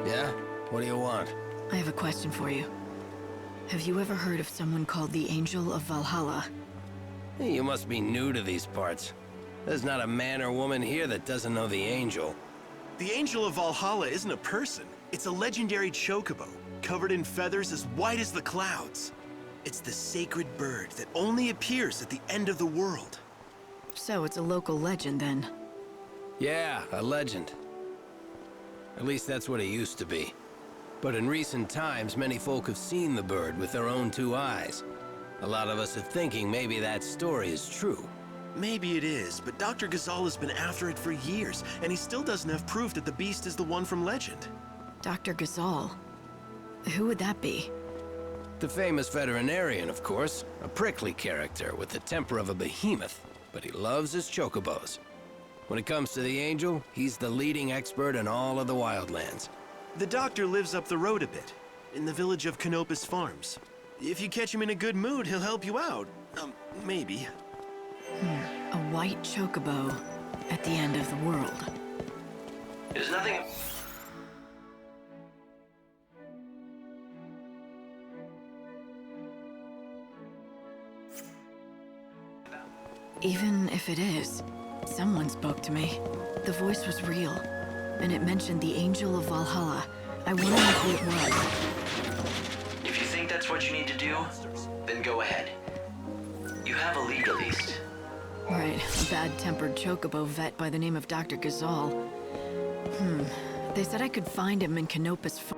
Yeah? What do you want? I have a question for you. Have you ever heard of someone called the Angel of Valhalla? Hey, you must be new to these parts. There's not a man or woman here that doesn't know the Angel. The Angel of Valhalla isn't a person. It's a legendary chocobo, covered in feathers as white as the clouds. It's the sacred bird that only appears at the end of the world. So it's a local legend then? Yeah, a legend. At least that's what it used to be. But in recent times, many folk have seen the bird with their own two eyes. A lot of us are thinking maybe that story is true. Maybe it is, but Dr. Ghazal has been after it for years, and he still doesn't have proof that the beast is the one from legend. Dr. Ghazal? Who would that be? The famous veterinarian, of course. A prickly character with the temper of a behemoth, but he loves his chocobos. When it comes to the Angel, he's the leading expert in all of the Wildlands. The doctor lives up the road a bit, in the village of Canopus Farms. If you catch him in a good mood, he'll help you out. Maybe. A white chocobo at the end of the world. There's nothing... Even if it is, someone spoke to me. The voice was real, and it mentioned the Angel of Valhalla. I wonder who it was. If you think that's what you need to do, then go ahead. You have a lead at least. Right, a bad-tempered chocobo vet by the name of Dr. Ghazal. They said I could find him in Canopus Farms.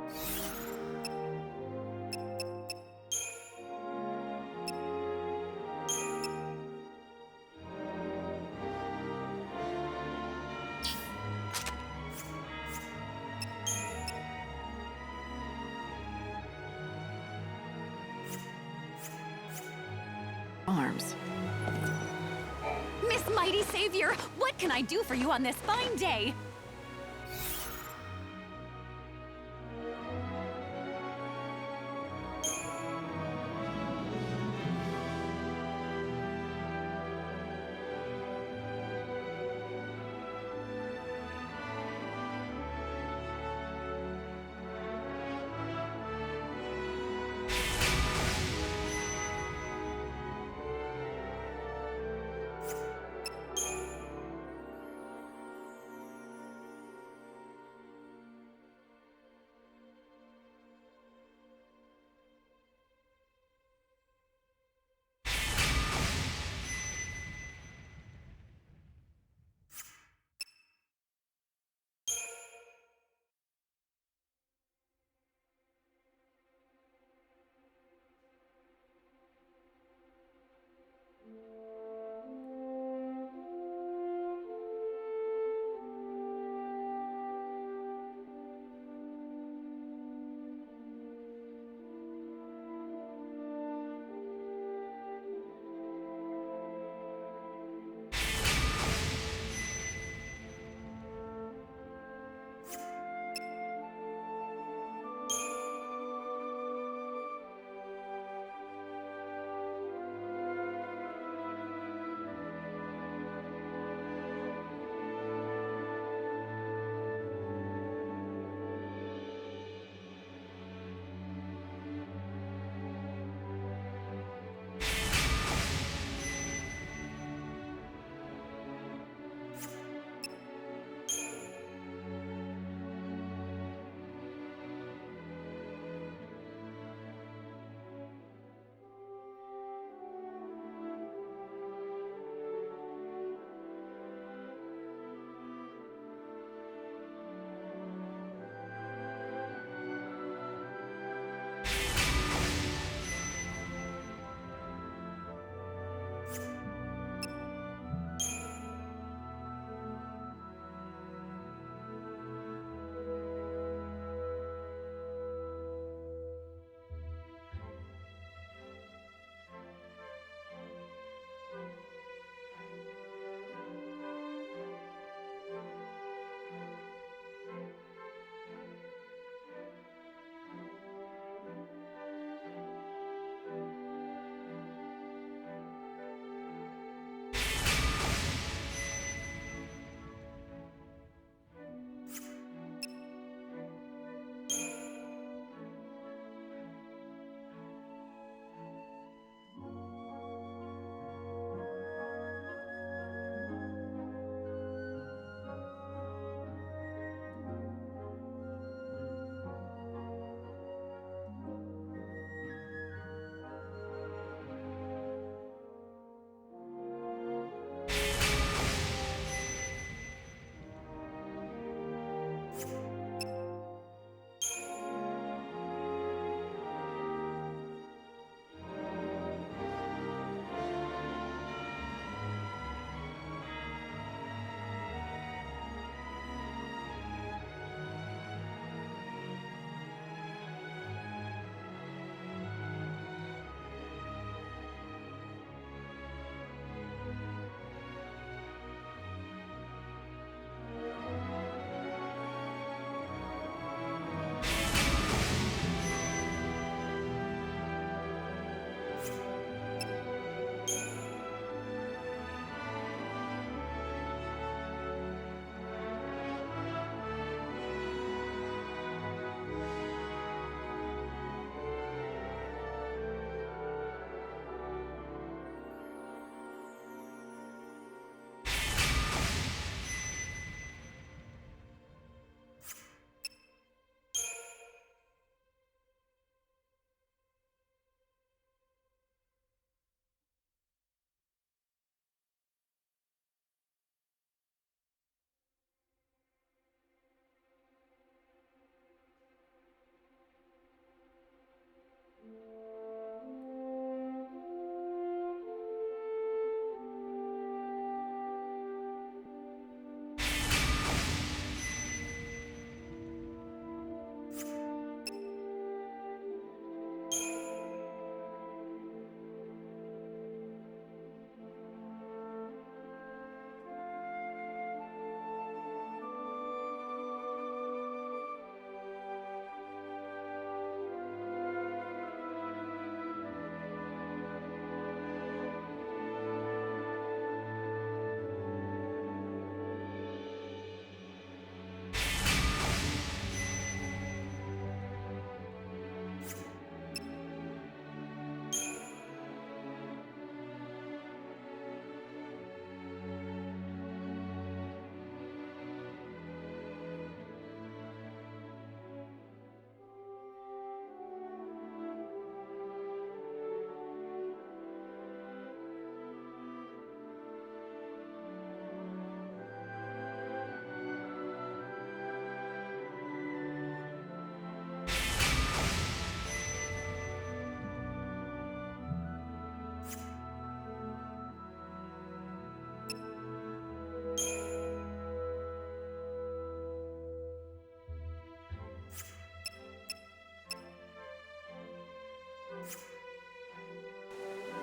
Miss Mighty Savior, what can I do for you on this fine day?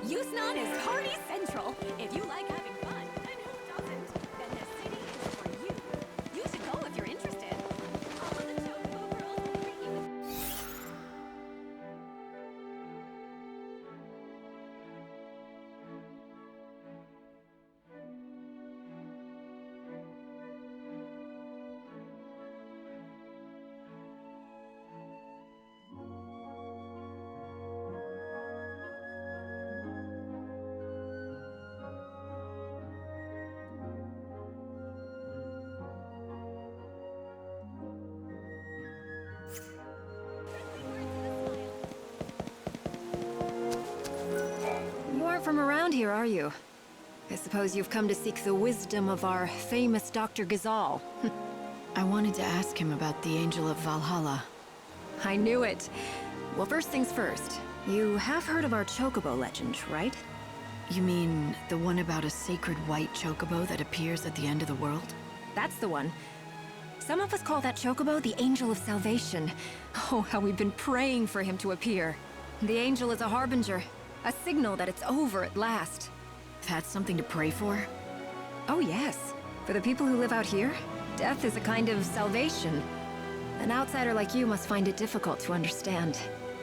Yusnan is party central. If you like having fun, and who doesn't, then the city is for you. You should go if you're interested. All of the Chocobo girls will greet you with... You aren't from around here, are you? I suppose you've come to seek the wisdom of our famous Dr. Gazal. I wanted to ask him about the Angel of Valhalla. I knew it. Well, first things first. You have heard of our Chocobo legend, right? You mean the one about a sacred white Chocobo that appears at the end of the world? That's the one. Some of us call that Chocobo the Angel of Salvation. Oh, how we've been praying for him to appear. The angel is a harbinger, a signal that it's over at last. That's something to pray for? Oh yes. For the people who live out here, death is a kind of salvation. An outsider like you must find it difficult to understand.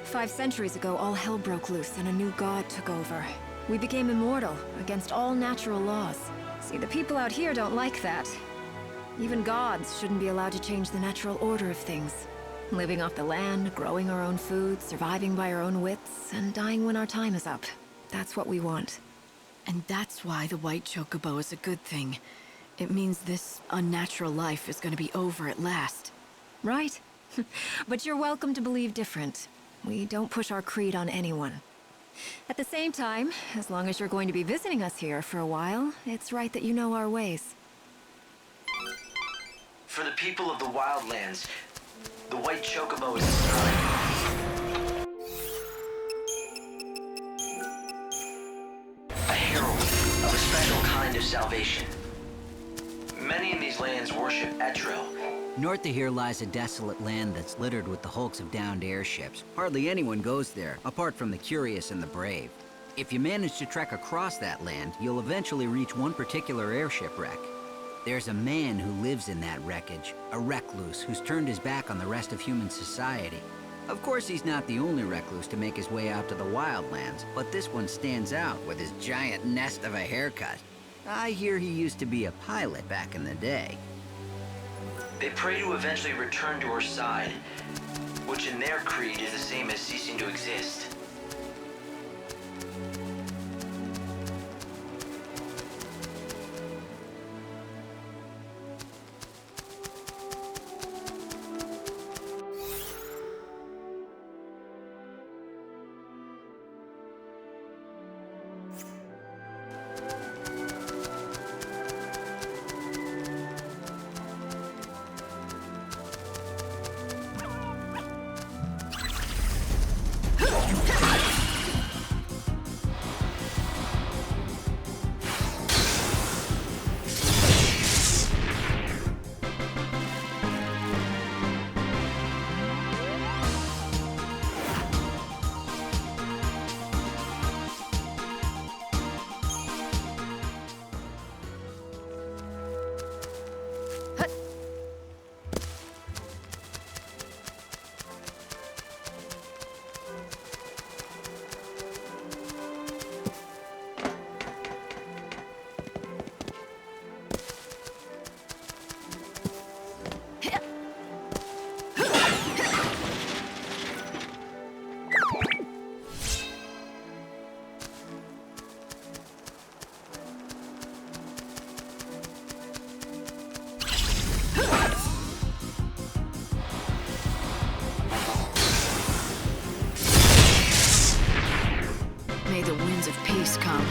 5 centuries ago, all hell broke loose and a new god took over. We became immortal, against all natural laws. See, the people out here don't like that. Even gods shouldn't be allowed to change the natural order of things. Living off the land, growing our own food, surviving by our own wits, and dying when our time is up. That's what we want. And that's why the white chocobo is a good thing. It means this unnatural life is going to be over at last. Right? But you're welcome to believe different. We don't push our creed on anyone. At the same time, as long as you're going to be visiting us here for a while, it's right that you know our ways. For the people of the Wildlands, the white chocobo is a sign. A herald of a special kind of salvation. Many in these lands worship Etril. North of here lies a desolate land that's littered with the hulks of downed airships. Hardly anyone goes there, apart from the curious and the brave. If you manage to trek across that land, you'll eventually reach one particular airship wreck. There's a man who lives in that wreckage, a recluse who's turned his back on the rest of human society. Of course, he's not the only recluse to make his way out to the Wildlands, but this one stands out with his giant nest of a haircut. I hear he used to be a pilot back in the day. They pray to eventually return to her side, which in their creed is the same as ceasing to exist. May the winds of peace come.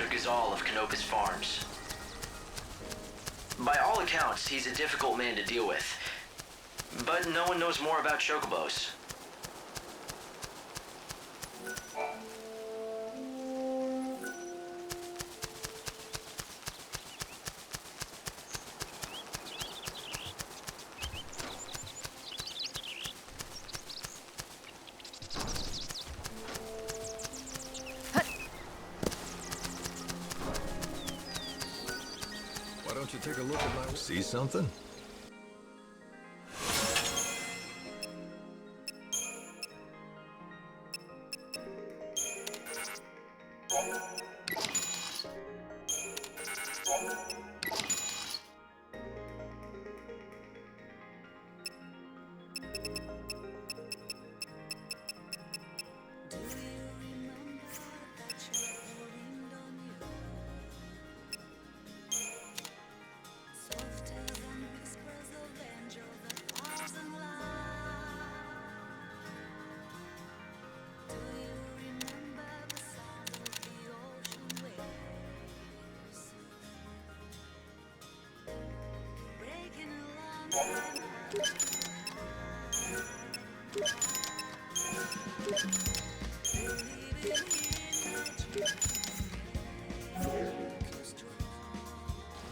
Gazal of Canopus Farms. By all accounts, he's a difficult man to deal with. But no one knows more about chocobos. Why don't you take a look at my... See something?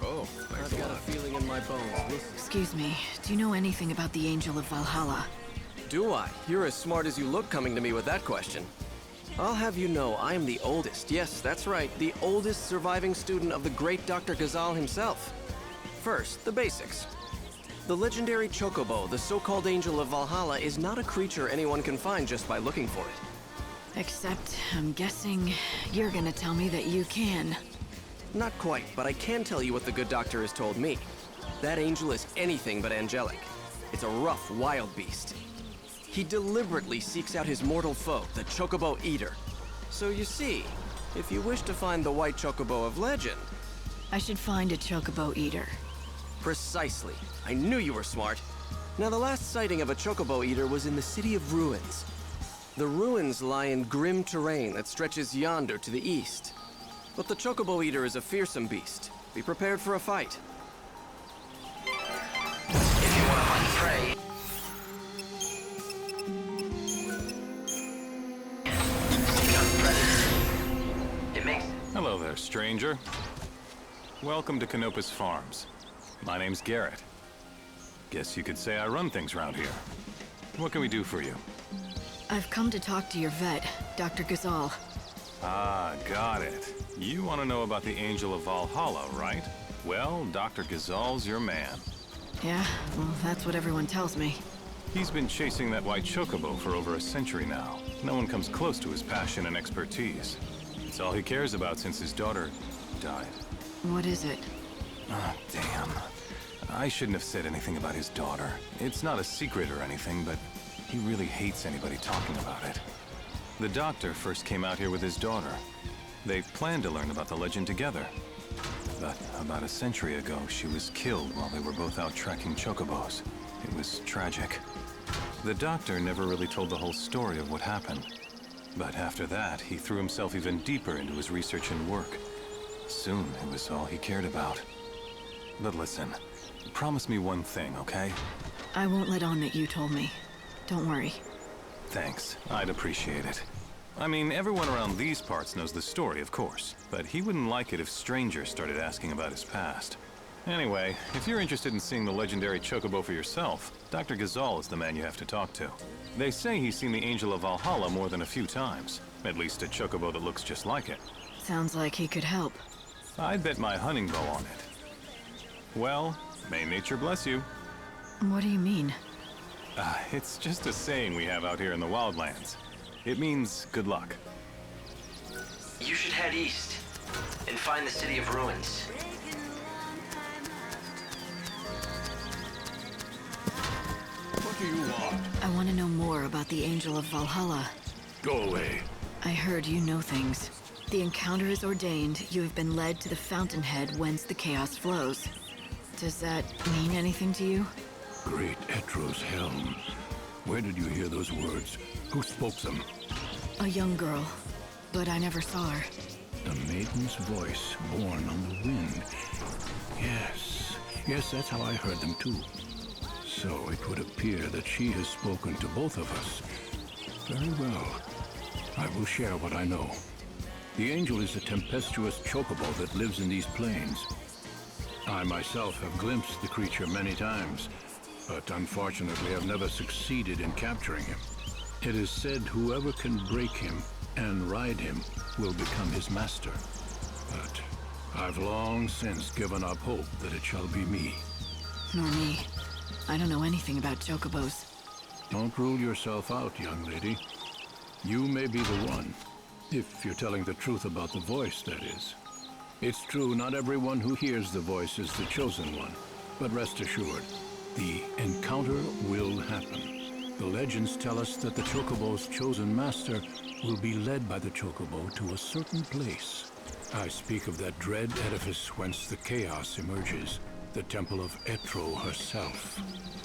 Oh, thanks a lot. Got a feeling in my bones. Listen. Excuse me, do you know anything about the Angel of Valhalla? Do I? You're as smart as you look coming to me with that question. I'll have you know, I am the oldest, yes, that's right, the oldest surviving student of the great Dr. Gazal himself. First, the basics. The legendary chocobo, the so-called Angel of Valhalla, is not a creature anyone can find just by looking for it. Except, I'm guessing you're gonna tell me that you can. Not quite, but I can tell you what the good doctor has told me. That angel is anything but angelic. It's a rough, wild beast. He deliberately seeks out his mortal foe, the Chocobo Eater. So you see, if you wish to find the white Chocobo of legend... I should find a Chocobo Eater. Precisely. I knew you were smart. Now, the last sighting of a Chocobo Eater was in the City of Ruins. The ruins lie in grim terrain that stretches yonder to the east. But the Chocobo Eater is a fearsome beast. Be prepared for a fight. If you want to hunt prey, seek out the predator. It makes... Hello there, stranger. Welcome to Canopus Farms. My name's Garrett. Guess you could say I run things around here. What can we do for you? I've come to talk to your vet, Dr. Gazal. Ah, got it. You want to know about the Angel of Valhalla, right? Well, Dr. Gazal's your man. Yeah, well, that's what everyone tells me. He's been chasing that white chocobo for over a century now. No one comes close to his passion and expertise. It's all he cares about since his daughter died. What is it? Ah, damn. I shouldn't have said anything about his daughter. It's not a secret or anything, but he really hates anybody talking about it. The doctor first came out here with his daughter. They planned to learn about the legend together. But about a century ago, she was killed while they were both out tracking chocobos. It was tragic. The doctor never really told the whole story of what happened. But after that, he threw himself even deeper into his research and work. Soon, it was all he cared about. But listen, promise me one thing, okay? I won't let on that you told me. Don't worry. Thanks. I'd appreciate it. I mean, everyone around these parts knows the story, of course, but he wouldn't like it if strangers started asking about his past. Anyway, if you're interested in seeing the legendary chocobo for yourself, Dr. Gazal is the man you have to talk to. They say he's seen the Angel of Valhalla more than a few times. At least a chocobo that looks just like it. Sounds like he could help. I'd bet my hunting bow on it. Well, may nature bless you. What do you mean? It's just a saying we have out here in the Wildlands. It means good luck. You should head east and find the City of Ruins. What do you want? I want to know more about the Angel of Valhalla. Go away. I heard you know things. The encounter is ordained. You have been led to the fountainhead whence the chaos flows. Does that mean anything to you? Great Etro's helm. Where did you hear those words? Who spoke them? A young girl, but I never saw her. A maiden's voice born on the wind. Yes, that's how I heard them too. So it would appear that she has spoken to both of us. Very well. I will share what I know. The angel is a tempestuous chocobo that lives in these plains. I myself have glimpsed the creature many times, but unfortunately have never succeeded in capturing him. It is said whoever can break him and ride him will become his master. But I've long since given up hope that it shall be me. Nor me. I don't know anything about chocobos. Don't rule yourself out, young lady. You may be the one. If you're telling the truth about the voice, that is. It's true, not everyone who hears the voice is the chosen one. But rest assured, the encounter will happen. The legends tell us that the chocobo's chosen master will be led by the chocobo to a certain place. I speak of that dread edifice whence the chaos emerges, the temple of Etro herself.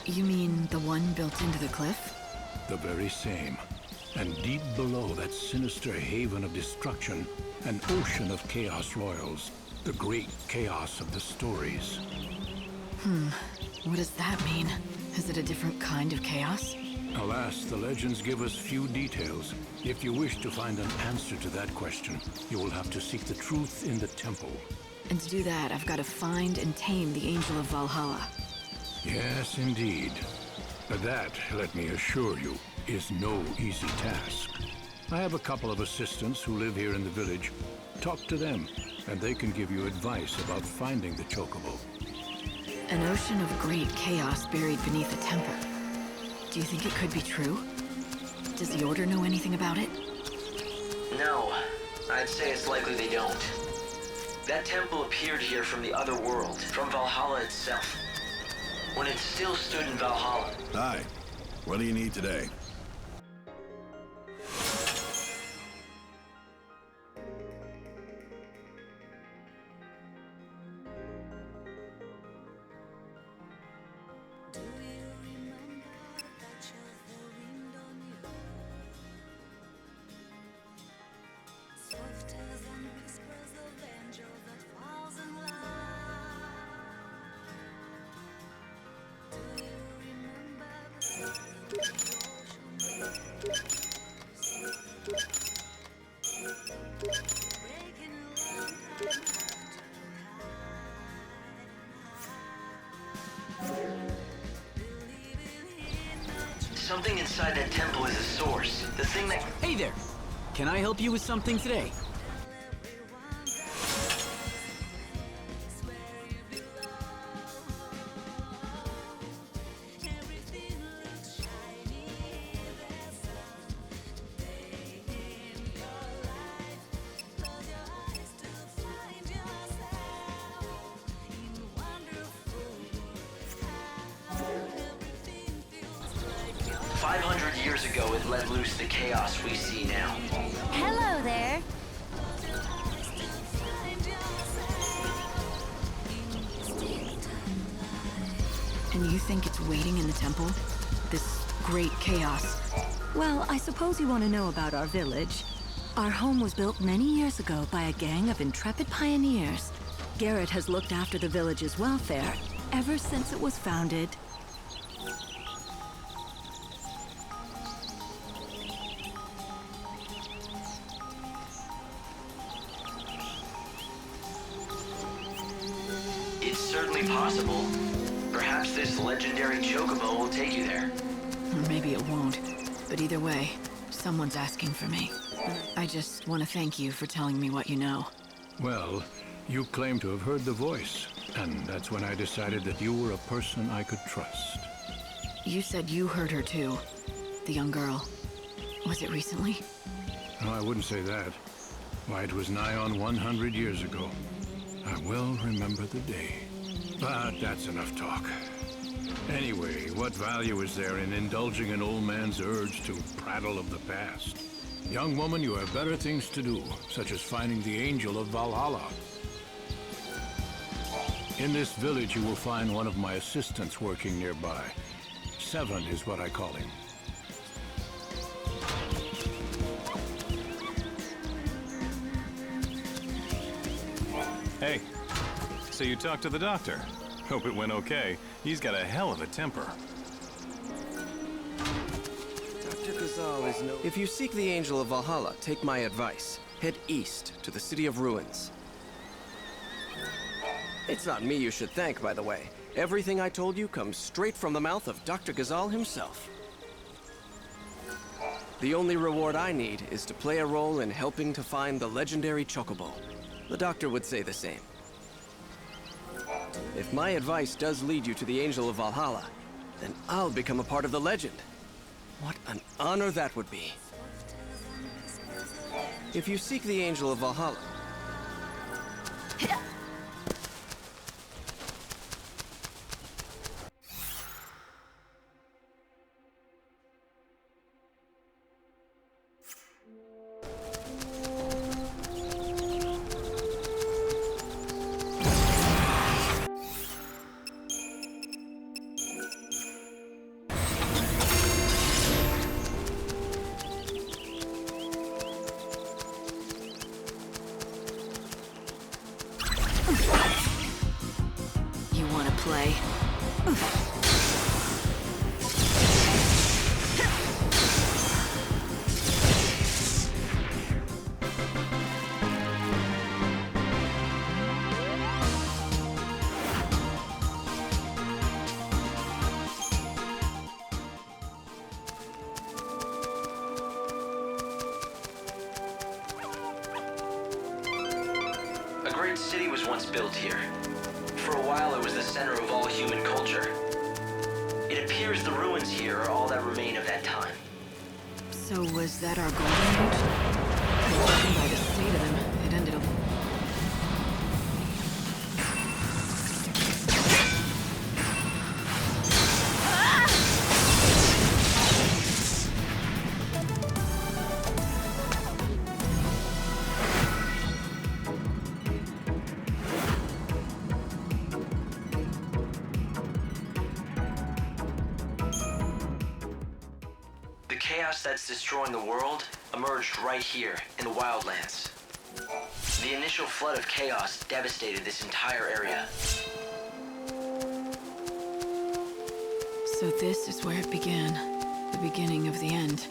You mean the one built into the cliff? The very same. And deep below that sinister haven of destruction, an ocean of chaos royals, the great chaos of the stories. What does that mean? Is it a different kind of chaos? Alas, the legends give us few details. If you wish to find an answer to that question, you will have to seek the truth in the temple. And to do that, I've got to find and tame the Angel of Valhalla. Yes, indeed. But that, let me assure you, is no easy task. I have a couple of assistants who live here in the village. Talk to them, and they can give you advice about finding the chocobo. An ocean of great chaos buried beneath a temple. Do you think it could be true? Does the Order know anything about it? No, I'd say it's likely they don't. That temple appeared here from the other world, from Valhalla itself. When it still stood in Valhalla. Hi. What do you need today? Something inside that temple is a source. The thing that... Hey there! Can I help you with something today? Years ago, it let loose the chaos we see now. Hello there. And you think it's waiting in the temple? This great chaos? Well, I suppose you want to know about our village. Our home was built many years ago by a gang of intrepid pioneers. Garrett has looked after the village's welfare ever since it was founded. It's certainly possible. Perhaps this legendary chocobo will take you there. Or maybe it won't. But either way, someone's asking for me. I just want to thank you for telling me what you know. Well, you claim to have heard the voice, and that's when I decided that you were a person I could trust. You said you heard her too. The young girl. Was it recently? No, I wouldn't say that. Why, it was nigh on 100 years ago. I well remember the day. But that's enough talk. Anyway, what value is there in indulging an old man's urge to prattle of the past? Young woman, you have better things to do, such as finding the Angel of Valhalla. In this village, you will find one of my assistants working nearby. XIII is what I call him. Hey, so you talked to the doctor. Hope it went okay. He's got a hell of a temper. Dr. Gazal is no... If you seek the Angel of Valhalla, take my advice. Head east to the City of Ruins. It's not me you should thank, by the way. Everything I told you comes straight from the mouth of Dr. Gazal himself. The only reward I need is to play a role in helping to find the legendary Chocobo. The doctor would say the same. If my advice does lead you to the Angel of Valhalla, then I'll become a part of the legend. What an honor that would be. If you seek the Angel of Valhalla... You want to play? A great city was once built here. For a while, it was the center of all human culture. It appears the ruins here are all that remain of that time. So was that our golden age? Judging by the state of them, it ended up... The chaos that's destroying the world emerged right here in the Wildlands. The initial flood of chaos devastated this entire area. So this is where it began. The beginning of the end.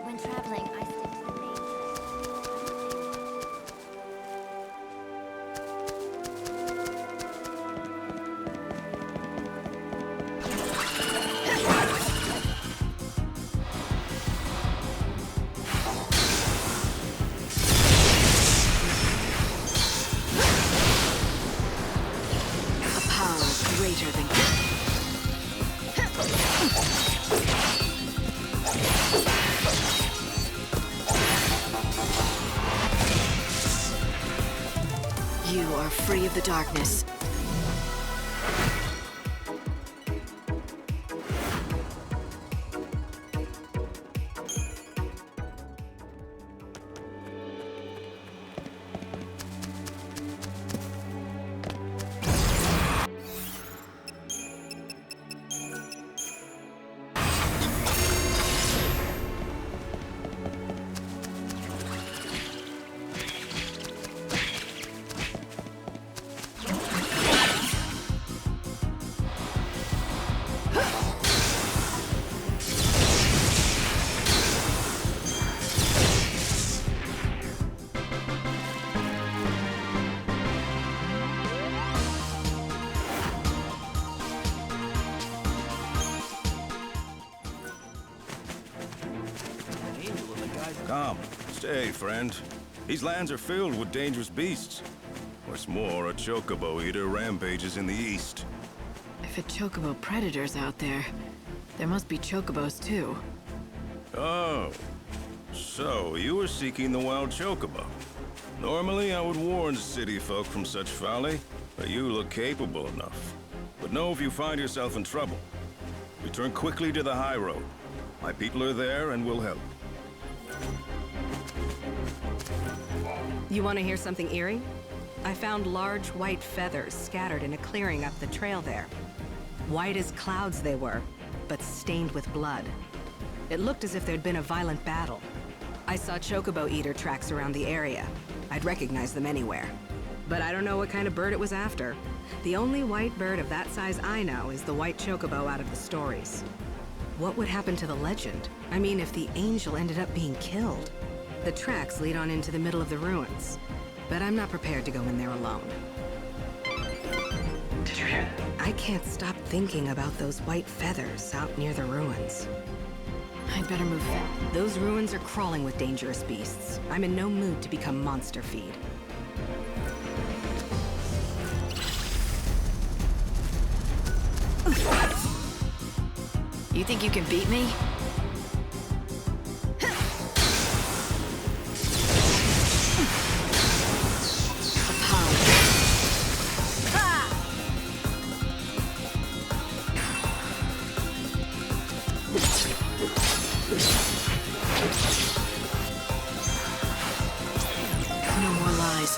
When traveling, I stick to the main A power greater than... You are free of the darkness. Come, stay, friend. These lands are filled with dangerous beasts. What's more, a chocobo eater rampages in the east. If a chocobo predator's out there, there must be chocobos too. Oh, so you were seeking the wild chocobo. Normally, I would warn city folk from such folly, but you look capable enough. But know if you find yourself in trouble, return quickly to the high road. My people are there and will help. You want to hear something eerie? I found large white feathers scattered in a clearing up the trail there. White as clouds they were, but stained with blood. It looked as if there'd been a violent battle. I saw chocobo eater tracks around the area. I'd recognize them anywhere. But I don't know what kind of bird it was after. The only white bird of that size I know is the white chocobo out of the stories. What would happen to the legend? I mean, if the angel ended up being killed? The tracks lead on into the middle of the ruins, but I'm not prepared to go in there alone. Did you hear that? I can't stop thinking about those white feathers out near the ruins. I'd better move. Those ruins are crawling with dangerous beasts. I'm in no mood to become monster feed. You think you can beat me? No more lies.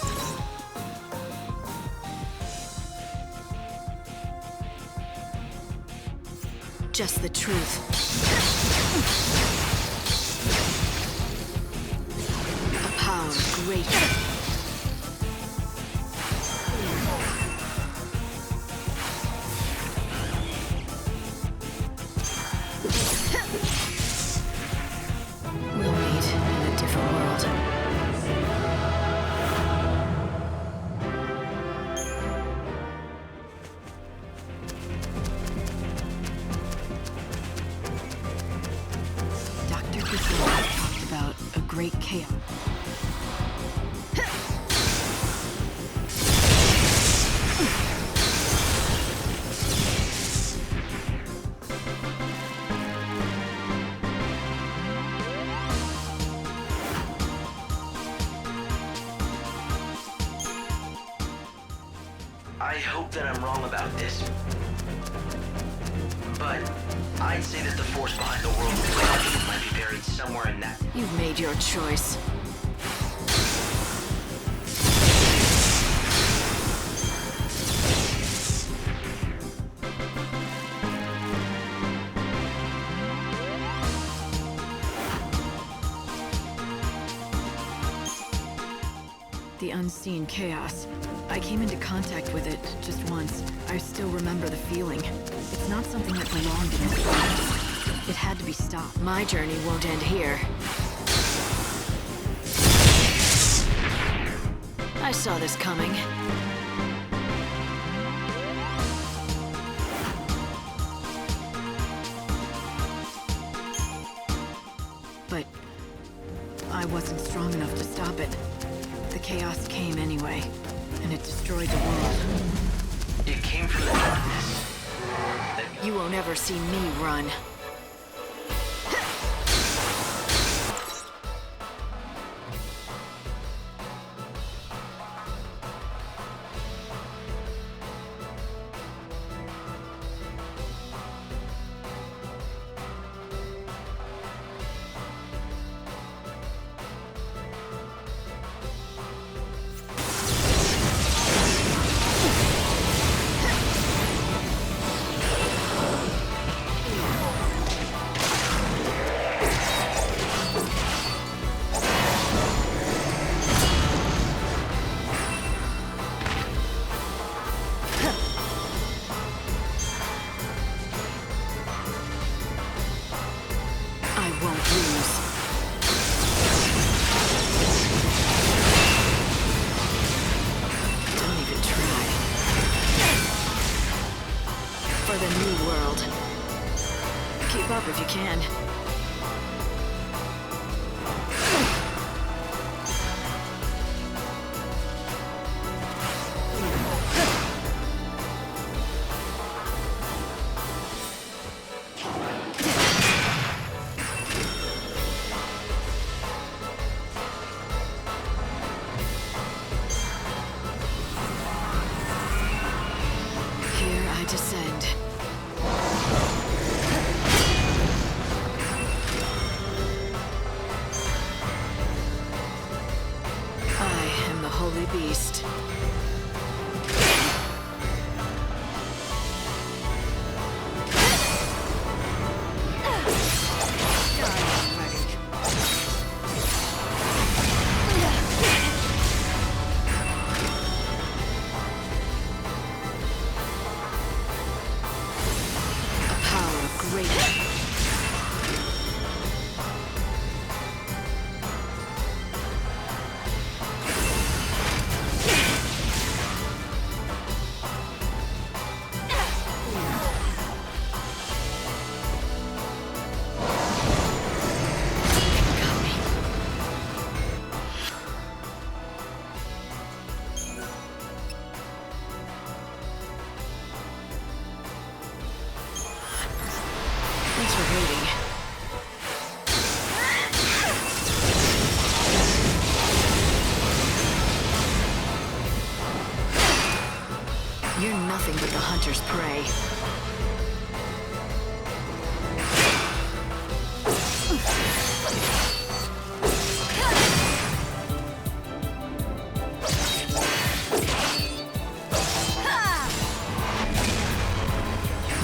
Just the truth. A power greater. We'll meet in a different world. Dr. Gazelle talked about a great chaos. I hope that I'm wrong about this, but I'd say that the force behind the world might be buried somewhere in that. You've made your choice. The unseen chaos. I came into contact with it just once. I still remember the feeling. It's not something that belonged in this world. It had to be stopped. My journey won't end here. I saw this coming. But I wasn't strong enough to stop it. The chaos came anyway, and it destroyed the world. It came from the darkness. You won't ever see me run. I won't lose. Don't even try. For the new world. Keep up if you can. descend. I am the Holy Beast. Thanks for waiting. You're nothing but the hunter's prey.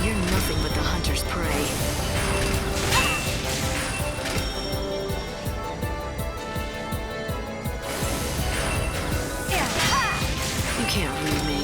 You're nothing but the hunter's prey. You can't read me.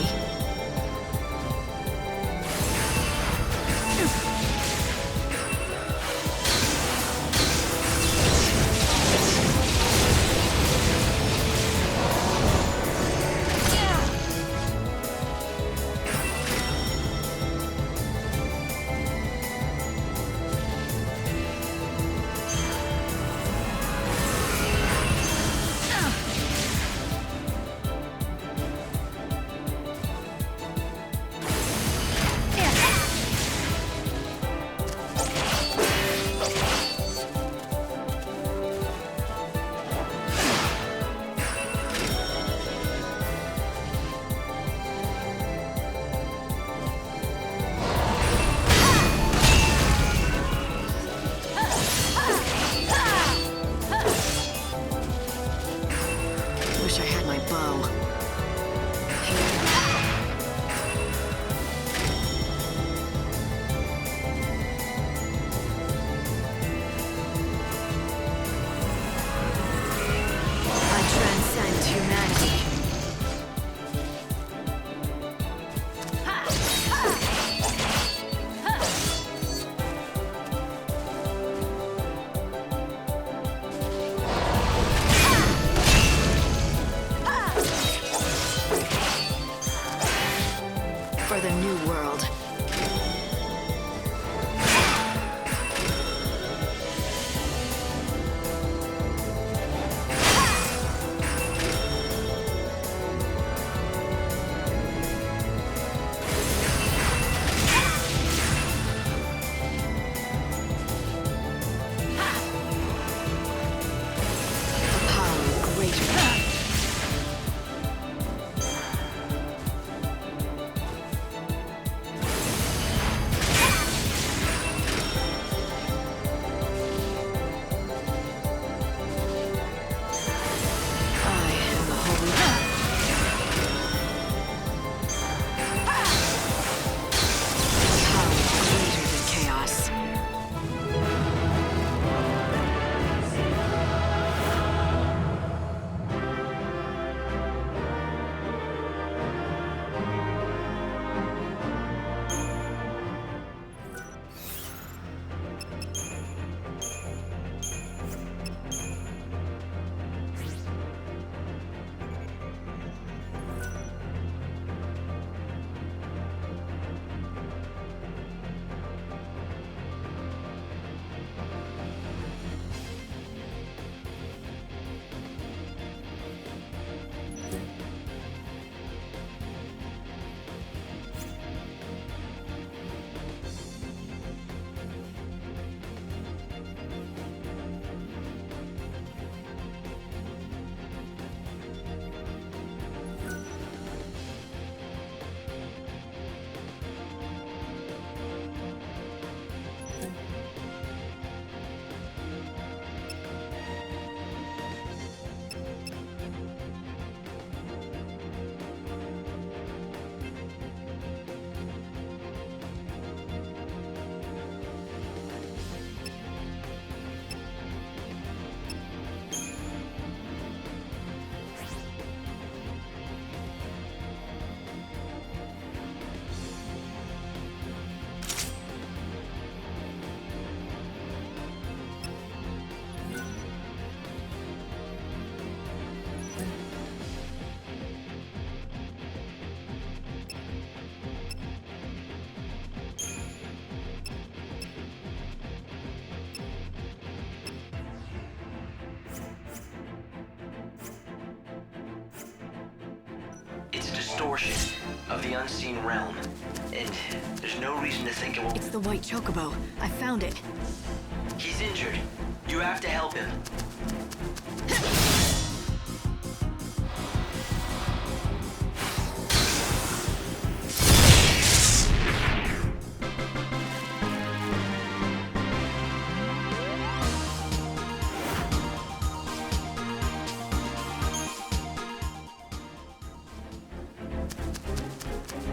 distortion of the unseen realm. And there's no reason to think it will... It's the white chocobo. I found it. He's injured. You have to help him.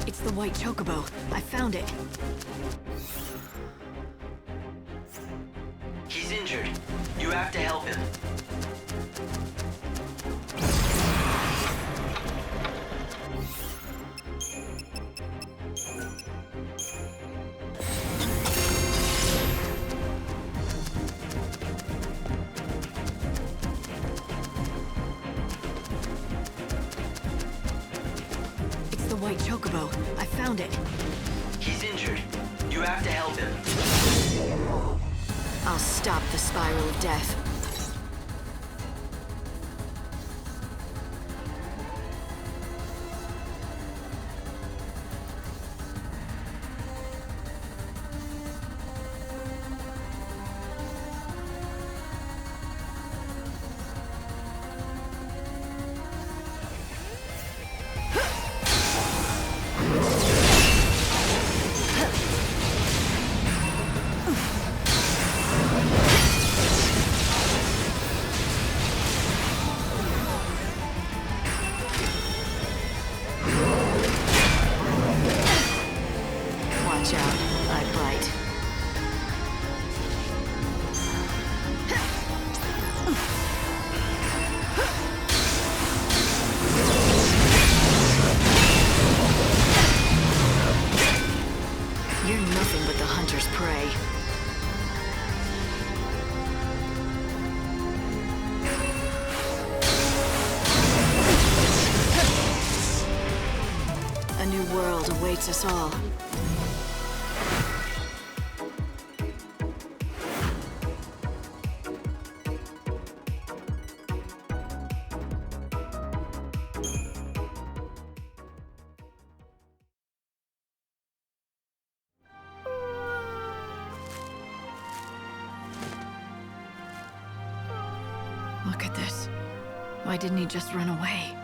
It's the white chocobo. I found it. He's injured. You have to help him. It's the white chocobo. I found it. He's injured. You have to help him. I'll stop the spiral of death. Watch out. I bite. You're nothing but the hunter's prey. A new world awaits us all. Look at this. Why didn't he just run away?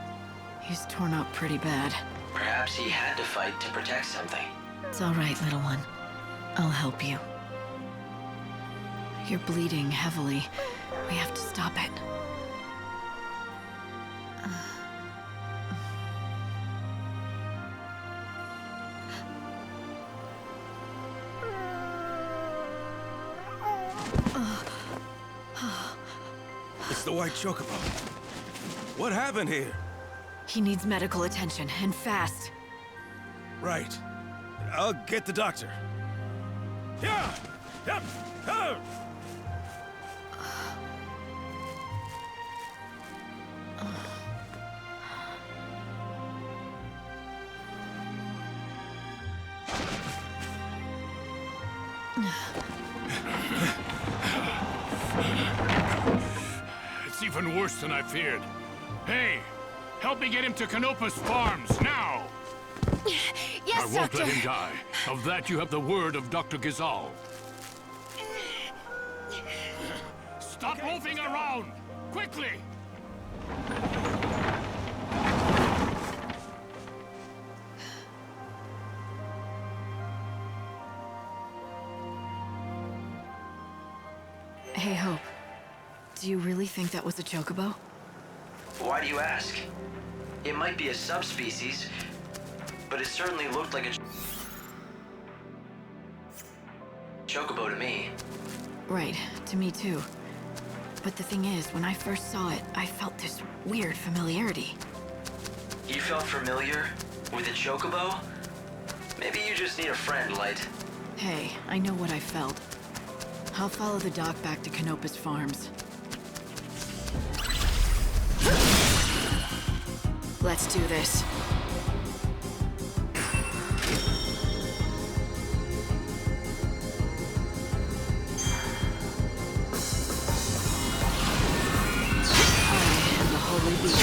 He's torn up pretty bad. Perhaps he had to fight to protect something. It's all right, little one. I'll help you. You're bleeding heavily. We have to stop it. It's the white chocobo. What happened here? He needs medical attention, and fast. Right. I'll get the doctor. Yeah! Yep! Oh! It's even worse than I feared. Hey, help me get him to Canopus Farms, now! Yes, I won't Doctor! let him die. Of that you have the word of Dr. Gizal. Stop moving around! Quickly! Hey, Hope. Do you really think that was a chocobo? Why do you ask? It might be a subspecies, but it certainly looked like a chocobo to me. Right, to me too. But the thing is, when I first saw it, I felt this weird familiarity. You felt familiar with a chocobo? Maybe you just need a friend, Light. Hey, I know what I felt. I'll follow the doc back to Canopus Farms. Let's do this. I am the Holy Beast.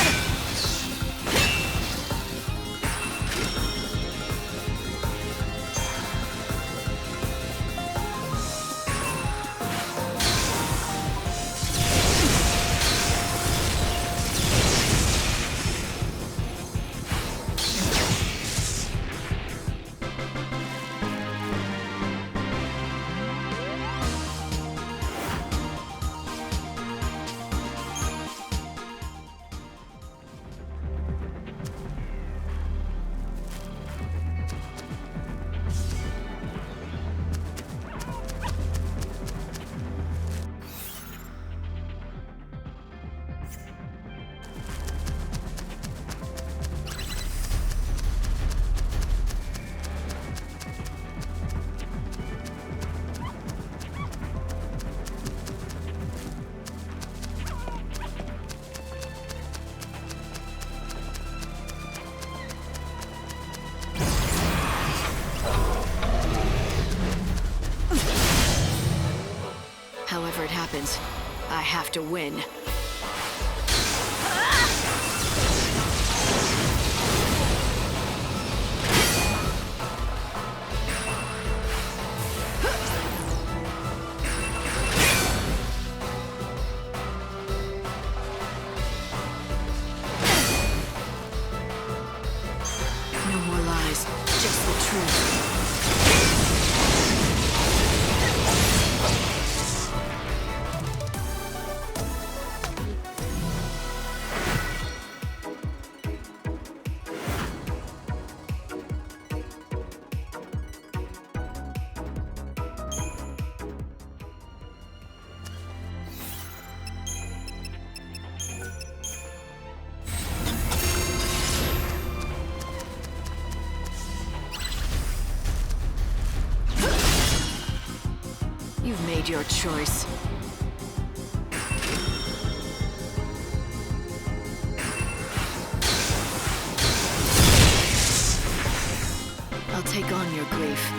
it happens, I have to win. No more lies, just the truth. You've made your choice. I'll take on your grief.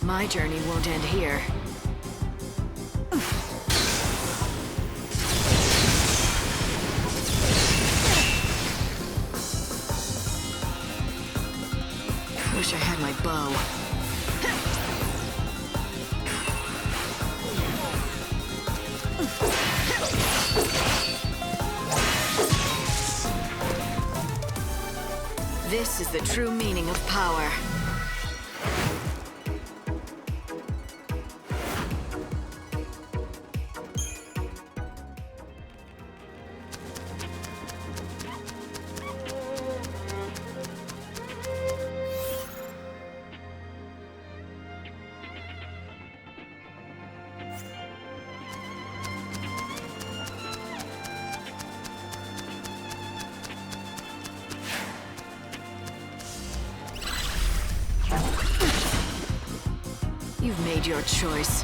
My journey won't end here. Wish I had my bow. This is the true meaning of power. You've made your choice.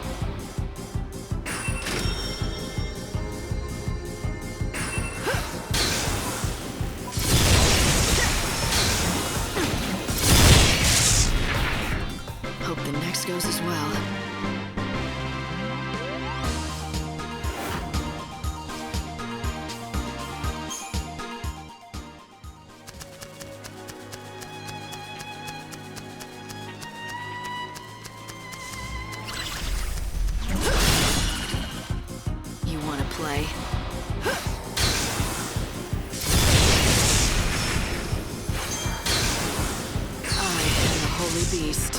Hope the next goes as well. Play. I am the holy beast.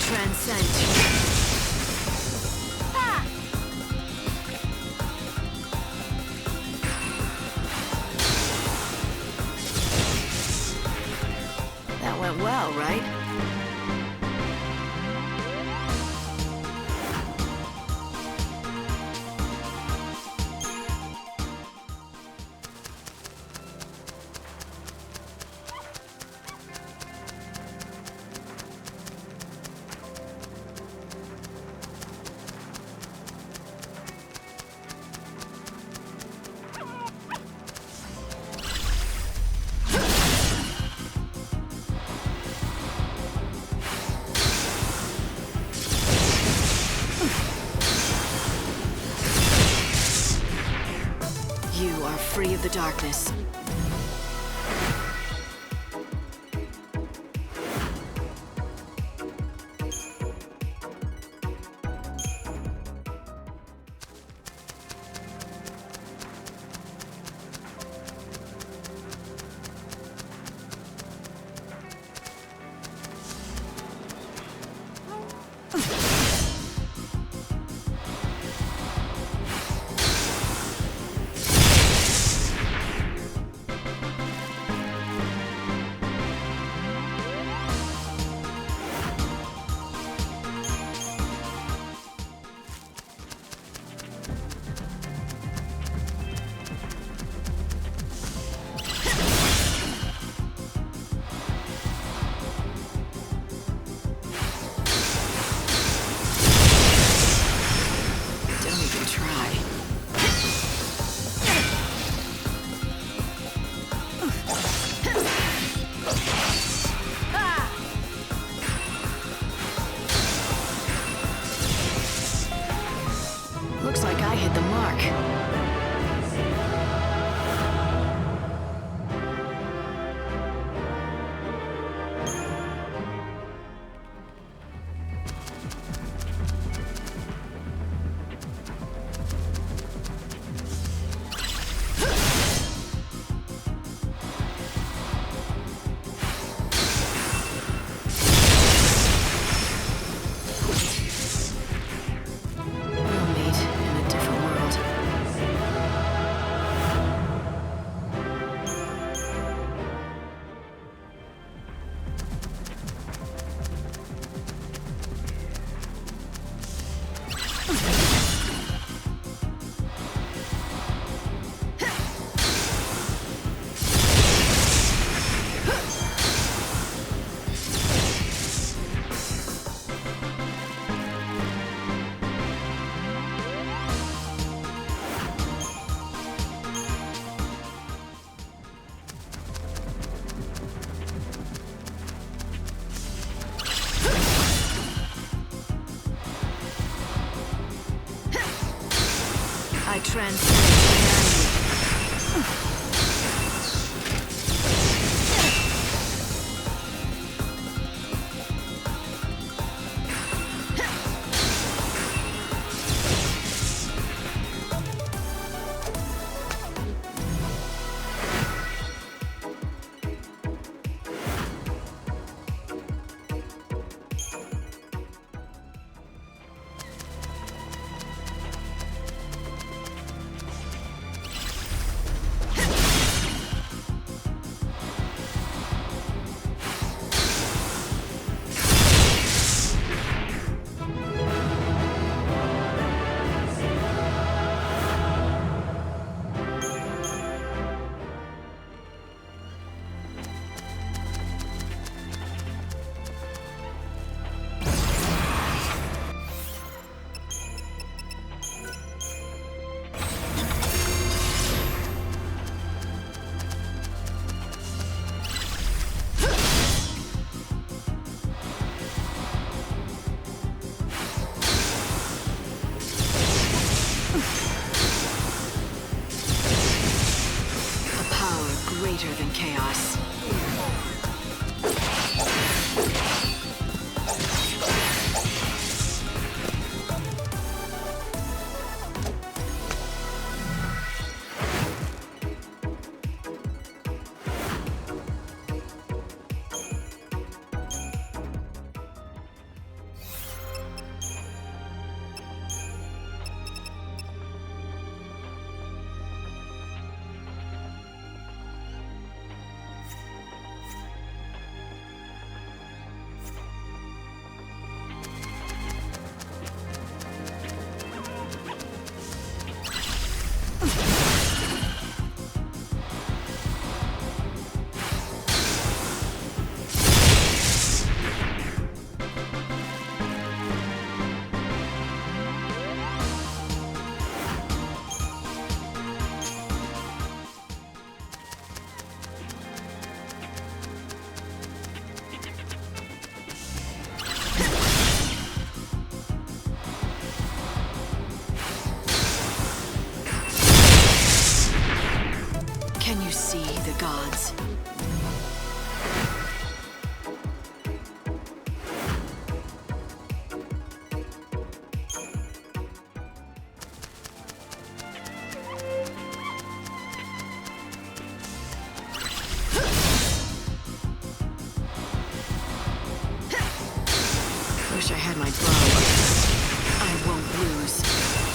Transcend. free of the darkness. Looks like I hit the mark. I transcend humanity. gods. Wish I had my bow. I won't lose.